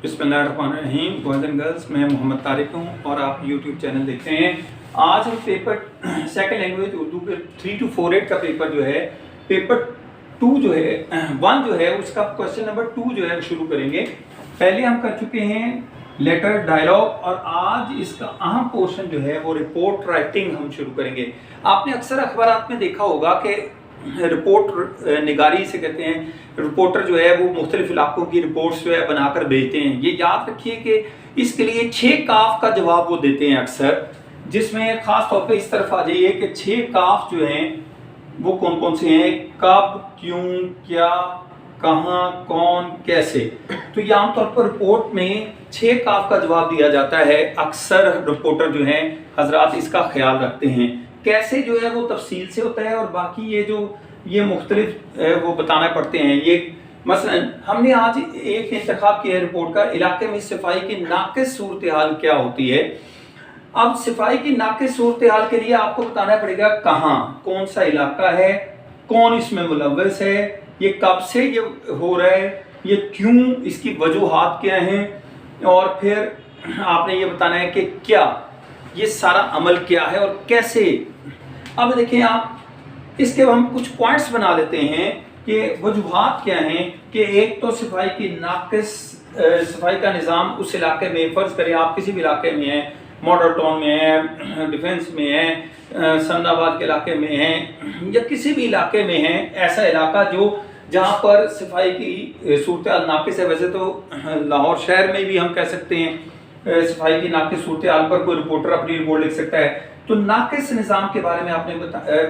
बिस्मिल्लाहिर्रहमानिर्रहीम। Boys and girls, मैं मोहम्मद तारिक हूँ और आप यूट्यूब चैनल देखते हैं। आज हम पेपर सेकंड लैंग्वेज उर्दू पे 3 to 4 का पेपर जो है, पेपर 2 जो है 1 जो है उसका क्वेश्चन नंबर 2 जो है शुरू करेंगे। पहले हम कर चुके हैं लेटर डायलॉग और आज इसका अहम पोर्शन जो है वो रिपोर्ट राइटिंग हम शुरू करेंगे। आपने अक्सर अखबारात में देखा होगा कि रिपोर्ट निगारी से कहते हैं, रिपोर्टर जो है वो मुख्तलिफ इलाकों की रिपोर्ट्स जो है बनाकर भेजते हैं। ये याद रखिए कि इसके लिए 6 काफ का जवाब वो देते हैं अक्सर, जिसमें ख़ास तौर पे इस तरफ आ जाइए कि 6 काफ जो हैं वो कौन कौन से हैं, कब, क्यों, क्या, कहाँ, कौन, कैसे। तो ये आमतौर पर रिपोर्ट में 6 काफ का जवाब दिया जाता है। अक्सर रिपोर्टर जो हैं हजरात इसका ख्याल रखते हैं। कैसे जो है वो तफसील से होता है और बाकी ये मुख्तलिफ वो बताना पड़ते हैं। ये मसलन हमने आज एक इंतखाब किया है रिपोर्ट का, इलाके में सफाई की नाक़िस सूरत हाल क्या होती है। अब सफाई की नाक़िस सूरत हाल के लिए आपको बताना पड़ेगा कहाँ, कौन सा इलाका है, कौन इसमें मुलव्वस है, ये कब से ये हो रहा है, ये क्यों, इसकी वजूहात क्या हैं, और फिर आपने ये बताना है कि क्या ये सारा अमल क्या है और कैसे। अब देखिए आप, इसके हम कुछ पॉइंट्स बना लेते हैं कि वजूहात क्या हैं। कि एक तो सफाई की नाक़िस सफाई का निज़ाम उस इलाके में, फ़र्ज़ करें आप किसी भी इलाके में हैं, मॉडल टाउन में है, डिफेंस में है, सन्नाबाद के इलाके में है, या किसी भी इलाके में है, ऐसा इलाका जो जहाँ पर सफाई की सूरत नाक़िस है। वैसे तो लाहौर शहर में भी हम कह सकते हैं सफाई की नाक़िस सूरत हाल पर कोई रिपोर्टर अपनी रिपोर्ट लिख सकता है। तो नाक़िस निज़ाम के बारे में आपने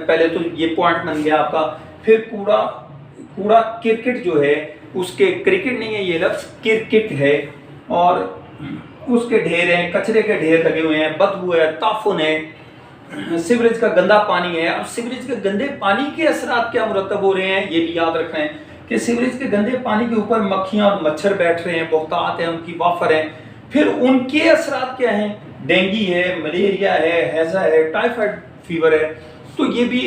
पहले तो ये पॉइंट बन गया आपका। फिर कूड़ा क्रिकेट जो है उसके, क्रिकेट नहीं है ये लफ्ज़, क्रिकेट है, और उसके ढेर हैं, कचरे के ढेर लगे हुए हैं, बदबू है, ताफुन है, सीवरेज का गंदा पानी है। अब सीवरेज के गंदे पानी के असरात क्या मुरतब हो रहे हैं ये भी याद रखें कि सीवरेज के गंदे पानी के ऊपर मक्खियाँ और मच्छर बैठ रहे हैं, बहुतात है, उनकी वाफर है। फिर उनके असरात क्या हैं, डेंगू है, मलेरिया है, हैजा है, टाइफाइड फीवर है। तो ये भी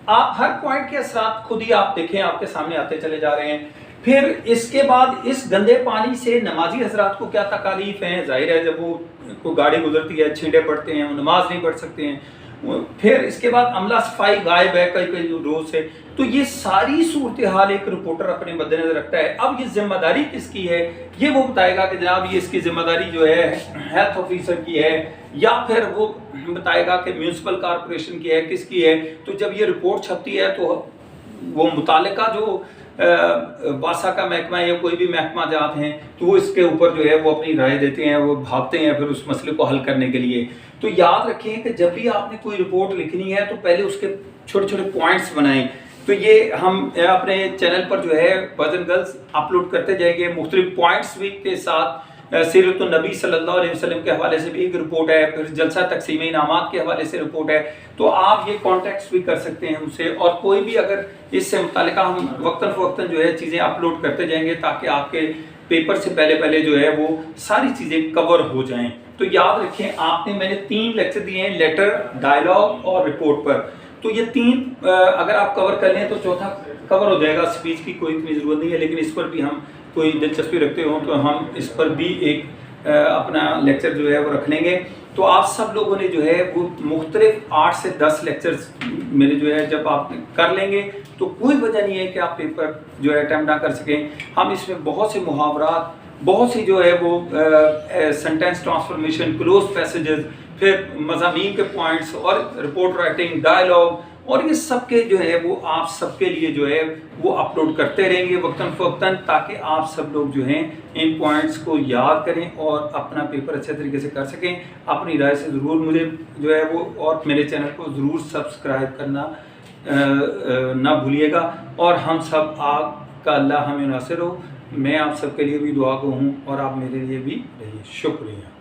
आप हर पॉइंट के असरात खुद ही आप देखें, आपके सामने आते चले जा रहे हैं। फिर इसके बाद इस गंदे पानी से नमाजी हजरात को क्या तकालीफ हैं। जाहिर है जब वो कोई गाड़ी गुजरती है, छींटे पड़ते हैं, वो नमाज नहीं पढ़ सकते हैं। फिर इसके बाद अमला सफाई गायब है कई रोज से। तो ये सारी सूरत हाल एक रिपोर्टर अपने मद्देनजर रखता है। अब ये जिम्मेदारी किसकी है, ये वो बताएगा कि जनाब ये इसकी जिम्मेदारी जो है हेल्थ ऑफिसर की है, या फिर वो बताएगा कि म्यूनसिपल कॉरपोरेशन की है, किसकी है। तो जब ये रिपोर्ट छपती है तो वो मुतालिका जो वासा का महकमा या कोई भी महकमा जात हैं तो वो इसके ऊपर जो है वो अपनी राय देते हैं, वो भागते हैं फिर उस मसले को हल करने के लिए। तो याद रखें कि जब भी आपने कोई रिपोर्ट लिखनी है तो पहले उसके छोटे छोटे पॉइंट्स बनाएं। तो ये हम अपने चैनल पर जो है बॉयज़ एंड गर्ल्स अपलोड करते जाएंगे, मुख्तलिफ पॉइंट्स भी के साथ। सीरत नबी सल्लल्लाहु अलैहि वसल्लम के हवाले से भी एक रिपोर्ट है, फिर जलसा तकसीम इनामात के हवाले से रिपोर्ट है। तो आप ये कॉन्टेक्ट भी कर सकते हैं हमसे, और कोई भी अगर इससे मुतालिका हम वक्तन फ़वक्तन जो है चीज़ें अपलोड करते जाएंगे ताकि आपके पेपर से पहले जो है वो सारी चीज़ें कवर हो जाएं। तो याद रखें मैंने 3 लेक्चर दिए हैं लेटर, डायलॉग और रिपोर्ट पर। तो ये 3 अगर आप कवर कर लें तो चौथा कवर हो जाएगा। स्पीच की कोई इतनी ज़रूरत नहीं है, लेकिन इस पर भी हम कोई दिलचस्पी रखते हो तो हम इस पर भी एक अपना लेक्चर जो है वो रख लेंगे। तो आप सब लोगों ने जो है वो मुख्तलिफ 8 से 10 लेक्चर्स मेरे जो है जब आप कर लेंगे तो कोई वजह नहीं है कि आप पेपर जो है अटैम्प्ट ना कर सकें। हम इसमें बहुत से मुहावरात, बहुत सी जो है वो सेंटेंस ट्रांसफॉर्मेशन, क्लोज पैसेजेस, फिर मज़ामीन के पॉइंट्स और रिपोर्ट राइटिंग, डायलॉग, और ये सब के जो है वो आप सबके लिए जो है वो अपलोड करते रहेंगे वक्तन फ़वक्तन, ताकि आप सब लोग जो हैं इन पॉइंट्स को याद करें और अपना पेपर अच्छे तरीके से कर सकें। अपनी राय से ज़रूर मुझे जो है वो, और मेरे चैनल को ज़रूर सब्सक्राइब करना ना भूलिएगा। और हम सब आपका अल्लाह हमें नासिर हो। मैं आप सबके लिए भी दुआ को हूँ और आप मेरे लिए भी रहिए। शुक्रिया।